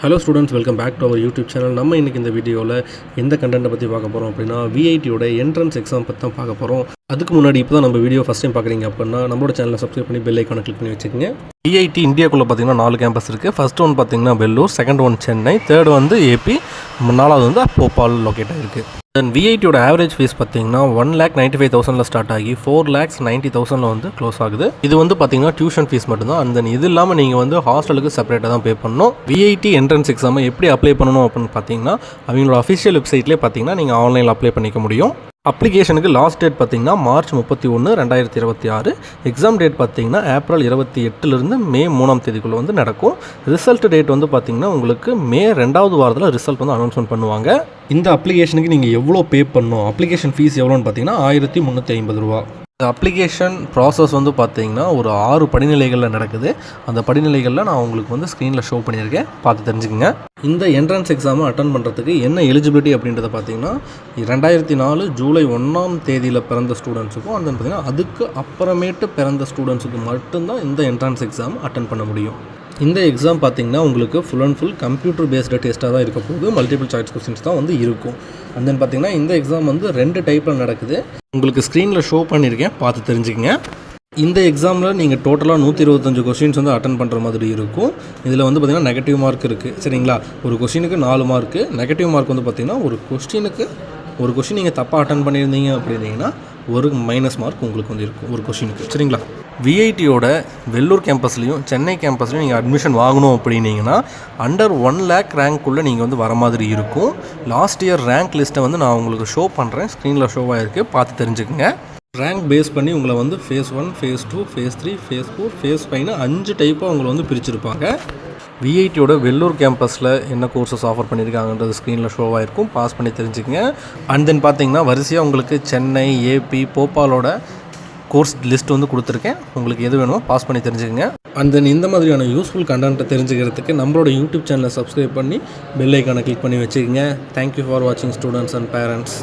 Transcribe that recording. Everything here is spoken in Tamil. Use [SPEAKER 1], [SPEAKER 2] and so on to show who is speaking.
[SPEAKER 1] Hello students, welcome back to our YouTube channel. நம்ம இன்றைக்கி இந்த வீடியோவில் எந்த கண்டென்ட்டை பற்றி பார்க்க போகிறோம் அப்படின்னா விஐடியோட என்ட்ரன்ஸ் எக்ஸாம் பற்றி தான் பார்க்க போகிறோம். அதுக்கு முன்னாடி இப்போ தான் நம்ம வீடியோ ஃபஸ்ட் டைம் பார்க்குறீங்க அப்படின்னா நம்மளோட சேனலை சப்ஸ்கிரைப் பண்ணி பெல் ஐக்கானை கிளிக் பண்ணி வச்சுக்கோங்க. விஐடி இந்தியாக்குள்ளே பார்த்தீங்கன்னா 4 கேம்பஸ் இருக்குது. ஃபர்ஸ்ட் ஒன் பார்த்தீங்கன்னா Vellore, second one Chennai, third வந்து ஏபி, 4வது வந்து போபால் லொக்கேட் ஆகிருக்கு. தென் விஐடியோட ஆவரேஜ் ஃபீஸ் பார்த்தீங்கன்னா 1,95,000 ஸ்டார்ட் ஆகி 4,90,000 வந்து க்ளோஸ் ஆகுது. இது வந்து பார்த்தீங்கன்னா டியூஷன் ஃபீஸ் மட்டும்தான். அண்ட் தென் இது இல்லாமல் நீங்கள் வந்து ஹாஸ்டலுக்கு செப்பரேட்டாக தான் பே பண்ணணும். விஐடி என்ட்ரன்ஸ் எக்ஸாமை எப்படி அப்ளை பண்ணணும் அப்படின்னு பார்த்தீங்கன்னா அவங்களோட அஃபிஷியல் வெப்சைட்லேயே பார்த்தீங்கன்னா நீங்கள் ஆன்லைனில் அப்ளை பண்ணிக்க முடியும். அப்ளிகேஷனுக்கு லாஸ்ட் டேட் பார்த்தீங்கன்னா மார்ச் 31, 2026. எக்ஸாம் டேட் பார்த்தீங்கன்னா ஏப்ரல் 28லேருந்து மே 3ஆம் தேதிக்குள்ளே வந்து நடக்கும். ரிசல்ட் டேட் வந்து பார்த்தீங்கன்னா உங்களுக்கு மே 2வது வாரத்தில் ரிசல்ட் வந்து அனௌன்ஸ்மெண்ட் பண்ணுவாங்க. இந்த அப்ளிகேஷனுக்கு நீங்கள் எவ்வளோ பே பண்ணணும், அப்ளிகேஷன் ஃபீஸ் எவ்வளோன்னு பார்த்தீங்கன்னா 1350 ரூபா. இந்த அப்ளிகேஷன் ப்ராசஸ் வந்து பார்த்தீங்கன்னா ஒரு 6 படிநிலைகளில் நடக்குது. அந்த படிநிலைகளில் நான் உங்களுக்கு வந்து ஸ்க்ரீனில் ஷோ பண்ணியிருக்கேன், பார்த்து தெரிஞ்சுக்கங்க. இந்த என்ட்ரன்ஸ் எக்ஸாமை அட்டன் பண்ணுறதுக்கு என்ன எலிஜிபிலிட்டி அப்படின்றத பார்த்தீங்கன்னா 2004 ஜூலை 1ஆம் தேதியில் பிறந்த ஸ்டூடெண்ட்ஸுக்கும் அந்த பார்த்தீங்கன்னா அதுக்கு அப்புறமேட்டு பிறந்த ஸ்டூடெண்ட்ஸுக்கு மட்டும்தான் இந்த என்ட்ரன்ஸ் எக்ஸாம் அட்டன் பண்ண முடியும். இந்த எக்ஸாம் பார்த்தீங்கன்னா உங்களுக்கு full and full computer based டெஸ்ட்டாக தான் இருக்க போகுது. மல்டிபிள் சாய்ஸ் கொஸ்டின்ஸ் தான் வந்து இருக்கும். அண்ட் தென் பார்த்தீங்கன்னா இந்த எக்ஸாம் வந்து 2 டைப்பில் நடக்குது. உங்களுக்கு ஸ்க்ரீனில் ஷோ பண்ணியிருக்கேன், பார்த்து தெரிஞ்சுக்கங்க. இந்த எக்ஸாமில் நீங்கள் டோட்டலாக 125 கொஸ்டின்ஸ் வந்து அட்டன் பண்ணுற மாதிரி இருக்கும். இதில் வந்து பார்த்திங்கன்னா நெகட்டிவ் மார்க் இருக்குது, சரிங்களா? ஒரு கொஸ்டினுக்கு 4 மார்க்கு. நெகட்டிவ் மார்க் வந்து பார்த்திங்கன்னா ஒரு கொஸ்டின் நீங்கள் தப்பாக அட்டன் பண்ணியிருந்தீங்க அப்படின்னீங்கன்னா ஒரு மைனஸ் மார்க் உங்களுக்கு வந்து இருக்கும் ஒரு கொஸ்டினுக்கு, சரிங்களா? விஐடியோட வெள்ளூர் கேம்பஸ்லையும் சென்னை கேம்பஸ்லையும் நீங்கள் அட்மிஷன் வாங்கணும் அப்படின்னீங்கன்னா அண்டர் 1 lakh ரேங்க்குள்ளே நீங்கள் வந்து வர மாதிரி இருக்கும். லாஸ்ட் இயர் ரேங்க் லிஸ்ட்டை வந்து நான் உங்களுக்கு ஷோ பண்ணுறேன், ஸ்க்ரீனில் ஷோவாக இருக்குது, பார்த்து தெரிஞ்சுக்கங்க. ரேங்க் பேஸ் பண்ணி உங்களை வந்து phase 1, phase 2, phase 3, phase 4, phase 5ன்னு 5 டைப்பாக உங்களை வந்து பிரிச்சிருப்பாங்க. விஐடியோட வெள்ளூர் கேம்பஸில் என்ன கோர்சஸ் ஆஃபர் பண்ணியிருக்காங்கன்றது ஸ்க்ரீனில் ஷோவாக இருக்கும், பாஸ் பண்ணி தெரிஞ்சுக்கங்க. அண்ட் தென் பார்த்தீங்கன்னா வரிசையாக உங்களுக்கு சென்னை, ஏபி, போபாலோட கோர்ஸ் லிஸ்ட் வந்து கொடுத்துருக்கேன். உங்களுக்கு எது வேணுமோ பாஸ் பண்ணி தெரிஞ்சுக்கங்க. அண்ட் தென் இந்த மாதிரியான யூஸ்ஃபுல் கண்டென்ட்டை தெரிஞ்சுக்கிறதுக்கு நம்மளோட யூடியூப் சேனலை சப்ஸ்கிரைப் பண்ணி பெல் ஐக்கானை கிளிக் பண்ணி வச்சுக்கோங்க. தேங்க்யூ ஃபார் வாட்சிங் ஸ்டூடெண்ட்ஸ் அண்ட் பேரண்ட்ஸ்.